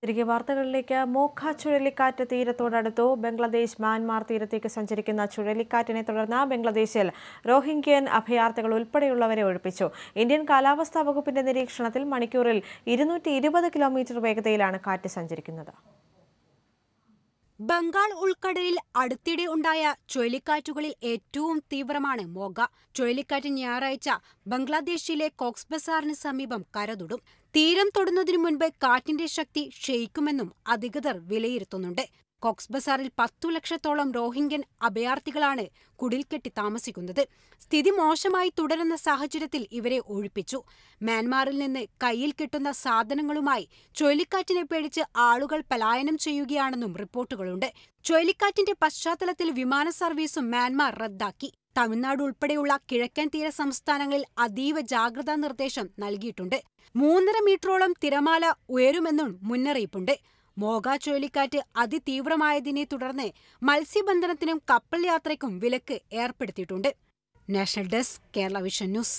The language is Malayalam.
തിരികെ വാർത്തകളിലേക്ക്. മോഖ ചുഴലിക്കാറ്റ് തീരത്തോടടുത്തു. ബംഗ്ലാദേശ് മ്യാൻമാർ തീരത്തേക്ക് സഞ്ചരിക്കുന്ന ചുഴലിക്കാറ്റിനെ തുടർന്ന് ബംഗ്ലാദേശിൽ റോഹിംഗ്യൻ അഭയാർത്ഥികൾ ഉൾപ്പെടെയുള്ളവരെ ഒഴിപ്പിച്ചു. ഇന്ത്യൻ കാലാവസ്ഥാ വകുപ്പിന്റെ നിരീക്ഷണത്തിൽ മണിക്കൂറിൽ 220 കിലോമീറ്റർ വേഗതയിലാണ് കാറ്റ് സഞ്ചരിക്കുന്നത്. ബംഗാൾ ഉൾക്കടലിൽ അടുത്തിടെ ഉണ്ടായ ചുഴലിക്കാറ്റുകളിൽ ഏറ്റവും തീവ്രമാണ് മോഖ. ചുഴലിക്കാറ്റ് ഞായറാഴ്ച ബംഗ്ലാദേശിലെ കോക്സ് ബസാറിന് സമീപം കരതൊടും. തീരം തൊടുന്നതിനു മുൻപ് കാറ്റിന്റെ ശക്തി ക്ഷയിക്കുമെന്നും അധികൃതർ വിലയിരുത്തുന്നുണ്ട്. കോക്സ് ബസാറിൽ 10 ലക്ഷത്തോളം റോഹിംഗ്യൻ അഭയാർത്ഥികളാണ് കുടിൽകെട്ടി താമസിക്കുന്നത്. സ്ഥിതി മോശമായി തുടരുന്ന സാഹചര്യത്തിൽ ഇവരെ ഒഴിപ്പിച്ചു. മ്യാൻമാറിൽ നിന്ന് കയ്യിൽ കിട്ടുന്ന സാധനങ്ങളുമായി ചുഴലിക്കാറ്റിനെ പേടിച്ച് ആളുകൾ പലായനം ചെയ്യുകയാണെന്നും റിപ്പോർട്ടുകളുണ്ട്. ചുഴലിക്കാറ്റിന്റെ പശ്ചാത്തലത്തിൽ വിമാന സർവീസും മ്യാൻമാർ റദ്ദാക്കി. തമിഴ്നാട് ഉൾപ്പെടെയുള്ള കിഴക്കൻ തീര സംസ്ഥാനങ്ങളിൽ അതീവ ജാഗ്രതാ നിർദ്ദേശം നൽകിയിട്ടുണ്ട്. 3.5 മീറ്ററോളം തിരമാല ഉയരുമെന്നും മുന്നറിയിപ്പുണ്ട്. മോഖ ചുഴലിക്കാറ്റ് അതിതീവ്രമായതിനെ തുടർന്ന് മത്സ്യബന്ധനത്തിനും കപ്പൽ യാത്രയ്ക്കും വിലക്ക് ഏർപ്പെടുത്തിയിട്ടുണ്ട്. National desk, Kerala vision news.